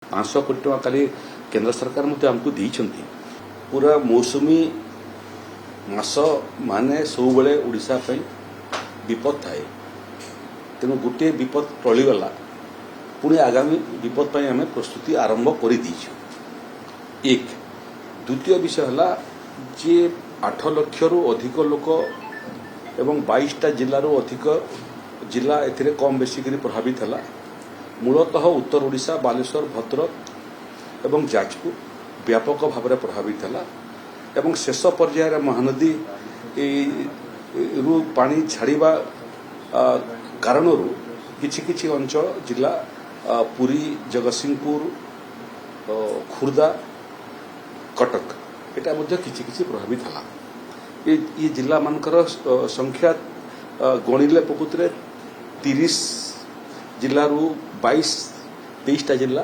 500 कोटी टका काली केंद्र सरकार मध्य हमको देइछंती। पूरा मौसुमी मास माने सब बेले ओडिशा पई विपद थाए। तेणु गोटे विपद टळीगला पुणी आगामी विपद पई हमें प्रस्तुति आरंभ कर दीछु। एक द्वितीय विषय हला जे 8 लाख रु अधिक लोक एवं 22टा जिल्लारू अधिक जिला एथिरे कम बेसी करी प्रभावित हला। मूलतः उत्तर ओडिशा बालेश्वर भद्रक एवं जाजपुर व्यापक भाव में प्रभावित हला एवं शेष पर्यायर महानदी रु पानी छाड़िबा कारणरू किछि किछि अंचल जिला पुरी जगतसिंहपुर खुर्दा कटक एटा मध्य किछि किछि प्रभावित हला। ये जिला मानकर संख्या गणिले प्रकृति 30 जिल्लारू 22-23टा जिला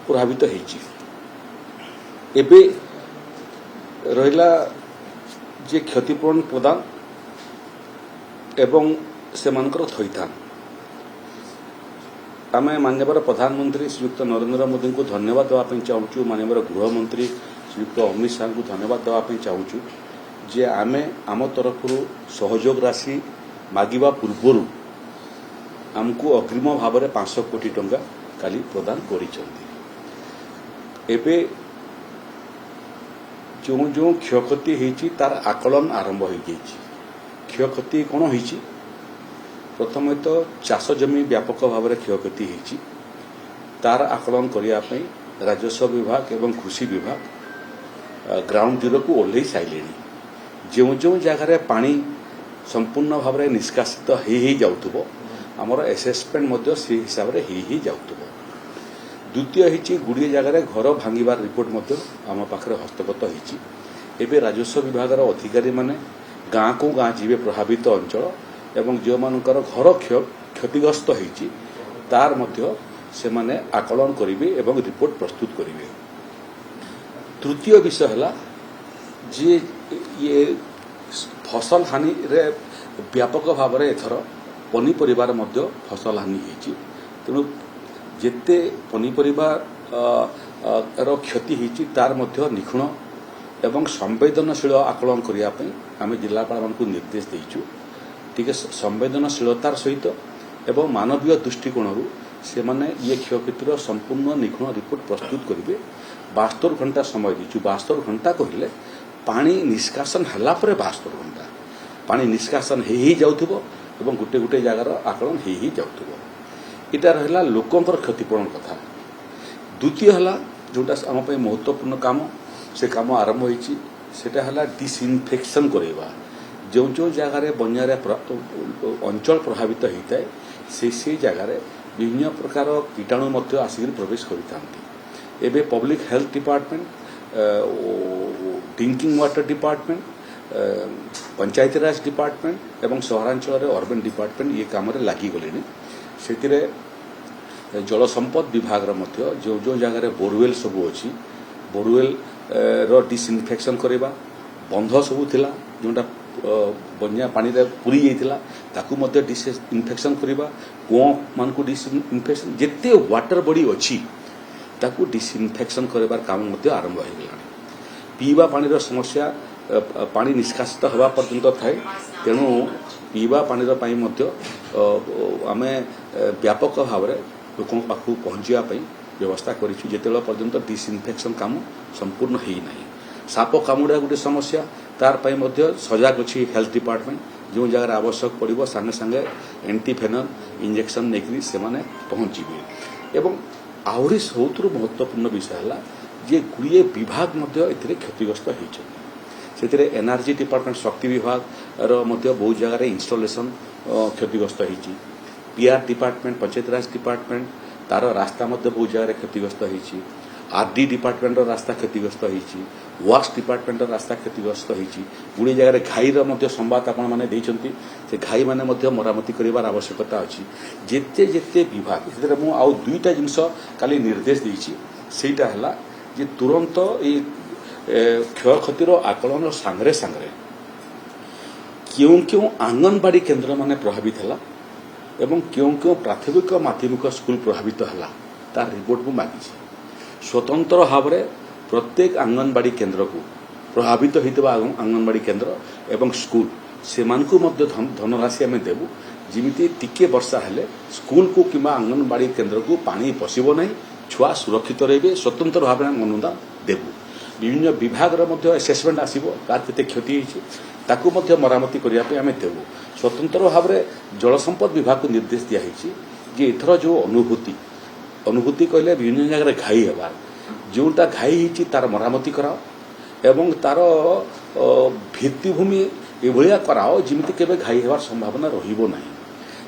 प्रभावित होइछि। एबे रहिला जे क्षतिपूरण प्रदान एवं सेमानकर थैथान आमे माननीय प्रधानमंत्री श्रीयुक्त नरेंद्र मोदी को धन्यवाद देवाई चाहूँ। माननीय गृहमंत्री श्रीयुक्त अमित शाह को धन्यवाद देवाई चाहूँ जे आमे आम तरफ सहयोग राशि मागिबा पूर्व आमको अग्रिम भाव में 500 कोटी टंका काली प्रदान करिसेंती। एबे जो जो क्षयक्षति होइछि तार आकलन आरंभ हो गई। क्षयक्षति कौन होइछि? प्रथम तो चाष जमी व्यापक भाव में क्षयक्षति होइछि तार आकलन करिया पई राजस्व विभाग एवं कृषि विभाग ग्राउंड जीरो को ओल्लै साइलेनी। जो जो जगह पानी संपूर्ण भाव में निष्कासित हो जाउथबो आमर एसेसमेंट मध्य से हिसाब से ही जाउथबो। द्वितीय हिची गुड़िए जगह घर भांगिबार रिपोर्ट मध्य आम पाखरे हस्तगत होइछि। एबे राजस्व विभाग अधिकारी माने गाँ को गाँ जीवे प्रभावित अंचल एवं जो मानकर घर क्षतिग्रस्त होइछि तार मध्य से माने आकलन करिवे एवं रिपोर्ट प्रस्तुत करिवे। तृतीय विषय हला जे ये फसल हानि रे व्यापक भाव में एथर पनीपरिबार मध्य फसल हानि होइछि। तेणु जेते पनीपरिबा रो क्षति होइछि तार मध्य निखुण एवं संवेदनशील आकलन करिया पई आमे जिलापाल मानकु निर्देश देइछु। ठीक संवेदनशीलतार सहित एवं मानवीय दृष्टिकोणरू से माने ये क्षयक्षतिर संपूर्ण निखुण रिपोर्ट प्रस्तुत करिवे। 72 घंटा समय देइछु। 72 घंटा कहले पानी निष्कासन हला परे 72 घंटा पानी निष्कासन ही जाउथबो एवं गोटे गोटे जगार आकलन ही जाउथबो। इटा रहला लोकंकर क्षतिपूरण कथा। द्वितीय हला जोटा आम पई महत्वपूर्ण काम से काम आरंभ होइछि सेटा हला डिसइनफेक्शन करेबा। जो जो जगार बन्यारे अंचल प्रभावित होता है से जगार विभिन्न प्रकार कीटाणु मध्य आसिक प्रवेश करिथांती। एबे public health department drinking water department Panchayati Raj department एवं सहरांचल अर्बन डिपार्टमेंट ये काम लगी गले। से जल संपद विभाग मध्य जो जो जगार बोरवेल सबू अच्छी बोरवेल रो डिसइनफेक्शन करवा। बंध सबू थिला जोटा बन्या पानी रे पूरी जाइतिला ताकू मध्य डिसइनफेक्शन करवा। कुओं मान को डिसइनफेक्शन जेते वाटर बॉडी अच्छी ताकू डिसइनफेक्शन करबार काम मध्य आरंभ हो गला। पीवा पानी समस्या पानी निष्कासित हवा पर्यंत थाए। तेणु पीवा पानी आमे व्यापक भाव में लोक पाखु पहुंचा व्यवस्था करिछु। जेतेला पर्यंत डिसइनफेक्शन काम संपूर्ण ही नहीं। साप कामुड़ा गोटे समस्या तार पई मध्य सजाग अछि हेल्थ डिपार्टमेंट। जो जगह आवश्यक पड़िबो संगे संगे एंटीफेनल इंजेक्शन नेकरी से माने पहुंचीबे। एवं आहुरी सबुठु महत्वपूर्ण विषय है जे गुड़िए विभाग मध्य एथिरे क्षतिग्रस्त होइछन। सेथिरे एनर्जी डिपार्टमेंट शक्ति विभाग रो मध्य बहुत जगह इंस्टॉलेशन क्षतिग्रस्त होइछि। पीआर डिपार्टमेंट पंचायत राज डिपार्टमेंट तार रास्ता मध्य बहुत जगह क्षतिग्रस्त होइछि। आरडी डिपार्टमेंट रास्ता क्षतिग्रस्त होइछि। वाश डिपार्टमेंट रास्ता क्षतिग्रस्त होइछि। गुड़ी जगह घाई मध्य संवाद आपण माने देइछंती से घाई माने मध्य मरामती करिवार आवश्यकता अछि। जेते जेते विभाग सेथिरे मु आउ दुईटा जिंस काली निर्देश देइछि सेटा हला जे तुरंत ए क्षयक्षतिर आकलन सांगरे सांगरे क्यों क्यों आंगनबाड़ी केन्द्र माने प्रभावित हला एवं क्यों क्यों प्राथमिक माध्यमिक स्कूल प्रभावित हला तार रिपोर्ट मु मागी स्वतंत्र भाव में प्रत्येक आंगनबाड़ी केन्द्र को प्रभावित होता आंगनबाड़ी केन्द्र एवं स्कूल से धनराशि आम देवु जमी टिके वर्षा हेले स्कूल को कि आंगनबाड़ी केन्द्र को पानी पशिब ना छुआ सुरक्षित रे स्वतंत्र भाव में अनुदान देवु विभिन्न विभाग एसेसमेंट आसो कार के क्षति होती मरामती करने आम देवु स्वतंत्र भाव में जल संपद विभाग को निर्देश दिखाई जे एथर जो अनुभूति कहले विभिन्न जगह घाई हेबार जोटा घाई होती तार मरामती कराओ एवं तार भित्तिभूमि एभलिया कराओ जमी केवे घाई हेबार संभावना रहिबो नाही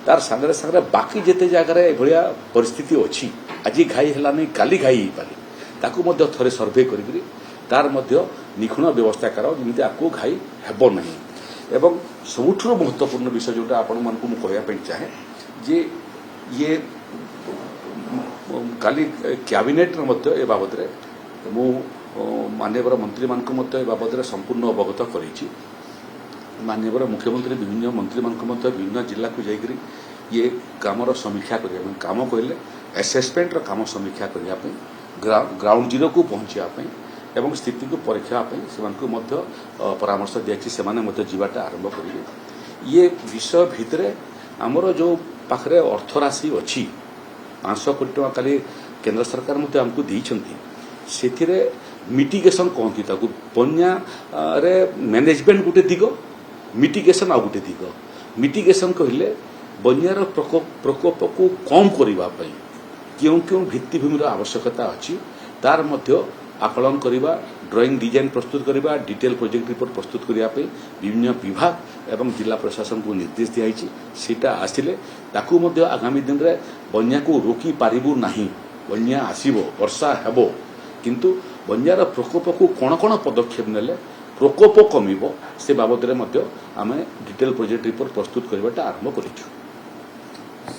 तार सागरे सागरे बाकी जेते जगह एभलिया परिस्थिति अच्छी आज घाई है नहीं काली घाई हो पारे ताकू मध्य थरे सर्वे करी तार मध्य निखुण व्यवस्था कराओ जमी आपको घाई हेब नहीं एवं सबुठुर महत्वपूर्ण विषय जोटा आपण मानकु मु कहया चाहे जे ये काली कैबिनेट ए बाबद मु माननीय मंत्री मानक ए बाबद संपूर्ण अवगत करी माननीय मुख्यमंत्री विभिन्न मंत्री मानक विभिन्न जिला को जाकर ये कामर समीक्षा करने काम कहले एसेसमेंट काम समीक्षा करने ग्राउंड जीरो को पहुंचापी एवं स्थिति को परीक्षा से परामर्श दिखाई से जीवाटा आरंभ करेंगे ये विषय भितर आमर जो पाखे अर्थराशि अच्छी 500 कोटी टका काली केंद्र सरकार मते हमको देइछंती सेथिरे मिटिगेशन कहती ताकू बन्या रे मैनेजमेंट गोटे दिग मिटिगेशन आ गोटे दिग मिटिगेशन कहले बन्यार प्रकोप को कम करबा पई क्यों क्यों भित्तिभूमि आवश्यकता अच्छी तार मध्य आकलन करवा ड्राइंग डिजाइन प्रस्तुत करवा डिटेल प्रोजेक्ट रिपोर्ट प्रस्तुत करने विभिन्न विभाग एवं जिला प्रशासन को निर्देश दिखाई सीटा आसिले ताकू मध्य आगामी दिन में बन्या को रोकी पारिबु नाही बन्या आसीबो वर्षा हेबो किंतु बन्यार प्रकोप को कौन कौन पदक्षेप नेले प्रकोप कमिबो से बाबद रे मध्य आमे डिटेल प्रोजेक्ट रिपोर्ट प्रस्तुत करबाटा आरंभ करिछु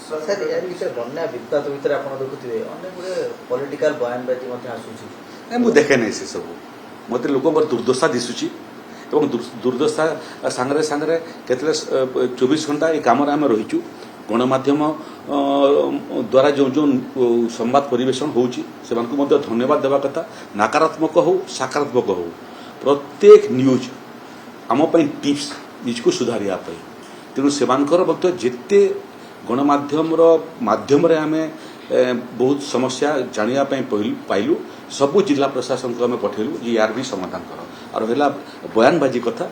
सर यार विषय बन्या विवाद भीतर आपण देखुथिबे अनेक गुडे पॉलिटिकल बयानबाजी मध्ये आसुची मु देखे नहीं से सब मत लोक दुर्दशा दिशुची एवं दुर्दशा सांगरे सांगरे केतले 24 घंटा ये काम आम रहीचु गणमाध्यम द्वारा जो जो संवाद परिवेशन होउची सेमानकु मध्य धन्यवाद देवा कथा नकारात्मक हो सकारात्मक हो प्रत्येक न्यूज आम पई टिप्स निज को सुधारिया पई तेणु सेमानकर मध्य जेते गणमाध्यम माध्यम रे आमे बहुत समस्या जानिया पाइलु सबु जिला प्रशासन को आम पठेलु जे यार भी समाधान कर और है बयानबाजी कथा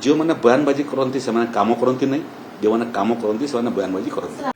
जो मैंने बयानबाजी करती से काम करती नहीं जो मैंने काम करती से बयानबाजी करती।